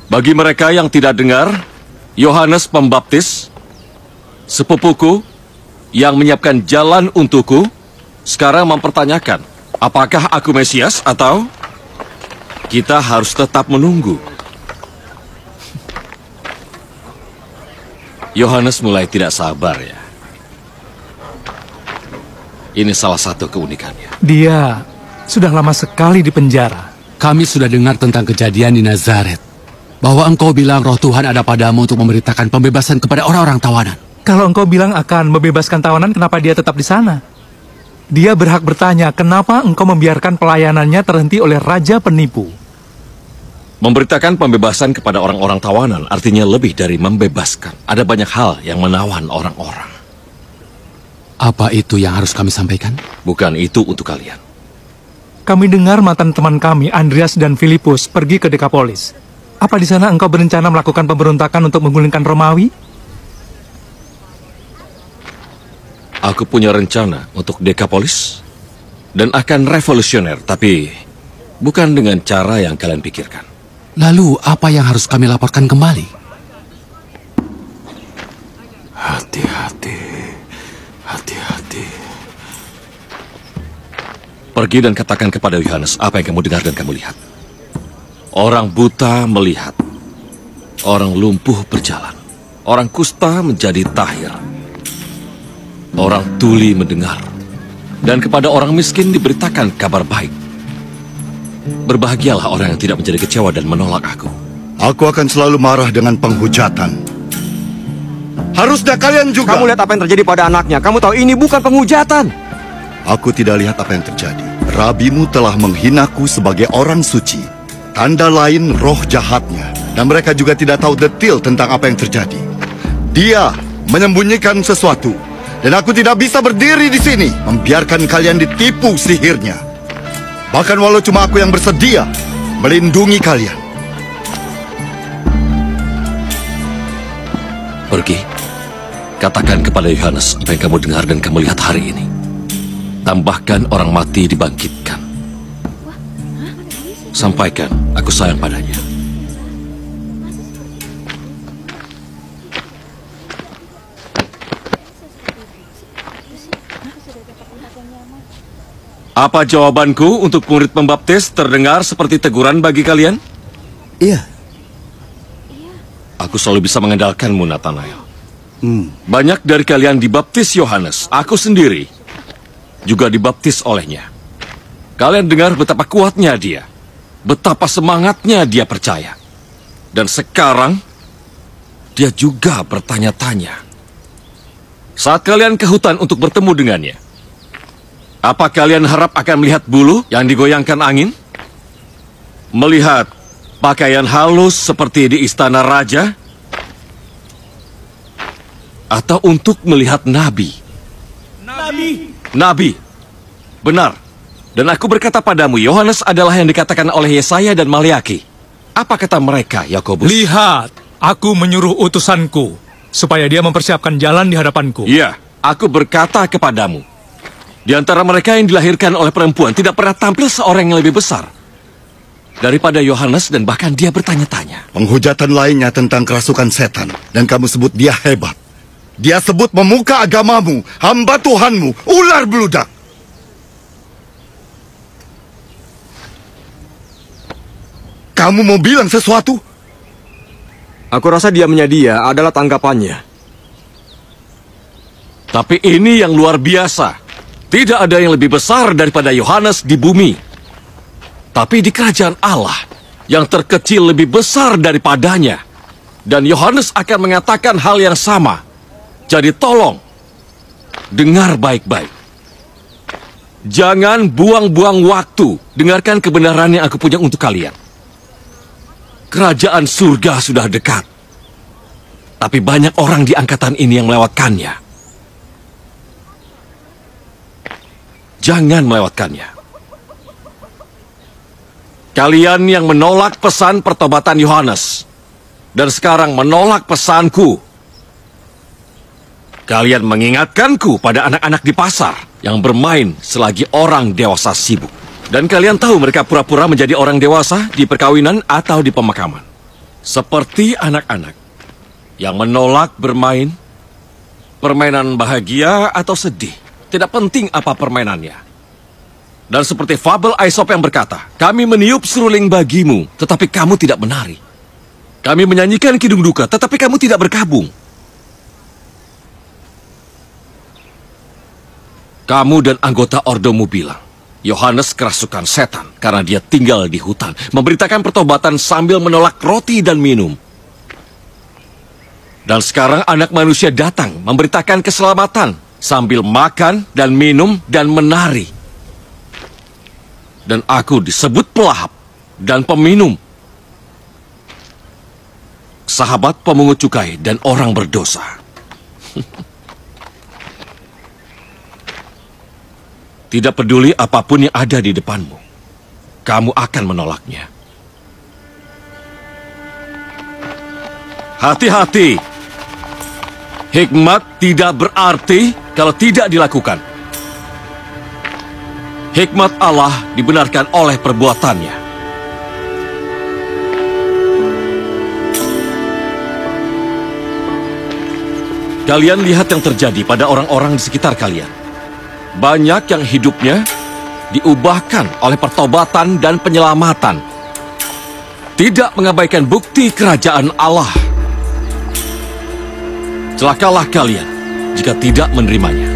Bagi mereka yang tidak dengar, Yohanes Pembaptis, sepupuku yang menyiapkan jalan untukku, sekarang mempertanyakan, apakah aku Mesias atau kita harus tetap menunggu? Yohanes mulai tidak sabar ya. Ini salah satu keunikannya. Dia sudah lama sekali di penjara. Kami sudah dengar tentang kejadian di Nazaret. Bahwa engkau bilang roh Tuhan ada padamu untuk memberitakan pembebasan kepada orang-orang tawanan. Kalau engkau bilang akan membebaskan tawanan, kenapa dia tetap di sana? Dia berhak bertanya, kenapa engkau membiarkan pelayanannya terhenti oleh raja penipu? Memberitakan pembebasan kepada orang-orang tawanan artinya lebih dari membebaskan. Ada banyak hal yang menawan orang-orang. Apa itu yang harus kami sampaikan? Bukan itu untuk kalian. Kami dengar mantan teman kami, Andreas dan Filipus, pergi ke Dekapolis. Apa di sana engkau berencana melakukan pemberontakan untuk menggulingkan Romawi? Aku punya rencana untuk Dekapolis dan akan revolusioner, tapi bukan dengan cara yang kalian pikirkan. Lalu apa yang harus kami laporkan kembali? Hati-hati, hati-hati. Pergi dan katakan kepada Yohanes apa yang kamu dengar dan kamu lihat. Orang buta melihat, orang lumpuh berjalan, orang kusta menjadi tahir, orang tuli mendengar, dan kepada orang miskin diberitakan kabar baik. Berbahagialah orang yang tidak menjadi kecewa dan menolak aku. Aku akan selalu marah dengan penghujatan. Harusnya kalian juga. Kamu lihat apa yang terjadi pada anaknya. Kamu tahu ini bukan penghujatan. Aku tidak lihat apa yang terjadi. Rabimu telah menghinaku sebagai orang suci. Tanda lain roh jahatnya. Dan mereka juga tidak tahu detail tentang apa yang terjadi. Dia menyembunyikan sesuatu. Dan aku tidak bisa berdiri di sini membiarkan kalian ditipu sihirnya. Bahkan walau cuma aku yang bersedia melindungi kalian. Pergi, katakan kepada Yohanes apa yang kamu dengar dan kamu lihat hari ini. Tambahkan orang mati dibangkitkan. Sampaikan, aku sayang padanya. Apa jawabanku untuk murid pembaptis terdengar seperti teguran bagi kalian? Iya. Aku selalu bisa mengandalkanmu, Nathanael. Banyak dari kalian dibaptis Yohanes. Aku sendiri juga dibaptis olehnya. Kalian dengar betapa kuatnya dia. Betapa semangatnya dia percaya. Dan sekarang, dia juga bertanya-tanya. Saat kalian ke hutan untuk bertemu dengannya, apa kalian harap akan melihat bulu yang digoyangkan angin? Melihat pakaian halus seperti di istana raja? Atau untuk melihat nabi? Nabi. Benar. Dan aku berkata padamu, Yohanes adalah yang dikatakan oleh Yesaya dan Maleaki. Apa kata mereka, Yakobus? Lihat, aku menyuruh utusanku, supaya dia mempersiapkan jalan di hadapanku. Iya, aku berkata kepadamu. Di antara mereka yang dilahirkan oleh perempuan, tidak pernah tampil seorang yang lebih besar daripada Yohanes, dan bahkan dia bertanya-tanya. Penghujatan lainnya tentang kerasukan setan. Dan kamu sebut dia hebat. Dia sebut memuka agamamu, hamba Tuhanmu, ular beludak. Kamu mau bilang sesuatu? Aku rasa diamnya dia adalah tanggapannya. Tapi ini yang luar biasa. Tidak ada yang lebih besar daripada Yohanes di bumi. Tapi di kerajaan Allah, yang terkecil lebih besar daripadanya. Dan Yohanes akan mengatakan hal yang sama. Jadi tolong, dengar baik-baik. Jangan buang-buang waktu. Dengarkan kebenaran yang aku punya untuk kalian. Kerajaan surga sudah dekat. Tapi banyak orang di angkatan ini yang melewatkannya. Jangan melewatkannya. Kalian yang menolak pesan pertobatan Yohanes dan sekarang menolak pesanku. Kalian mengingatkanku pada anak-anak di pasar yang bermain selagi orang dewasa sibuk. Dan kalian tahu mereka pura-pura menjadi orang dewasa di perkawinan atau di pemakaman. Seperti anak-anak yang menolak bermain permainan bahagia atau sedih. Tidak penting apa permainannya. Dan seperti fabel Aesop yang berkata, kami meniup seruling bagimu, tetapi kamu tidak menari. Kami menyanyikan kidung duka, tetapi kamu tidak berkabung. Kamu dan anggota ordomu bilang, Yohanes kerasukan setan karena dia tinggal di hutan, memberitakan pertobatan sambil menolak roti dan minum. Dan sekarang anak manusia datang memberitakan keselamatan sambil makan dan minum dan menari. Dan aku disebut pelahap dan peminum, sahabat pemungut cukai dan orang berdosa. Tidak peduli apapun yang ada di depanmu, kamu akan menolaknya. Hati-hati, hikmat tidak berarti kalau tidak dilakukan. Hikmat Allah dibenarkan oleh perbuatannya. Kalian lihat yang terjadi pada orang-orang di sekitar kalian. Banyak yang hidupnya diubahkan oleh pertobatan dan penyelamatan. Tidak mengabaikan bukti kerajaan Allah. Celakalah kalian jika tidak menerimanya.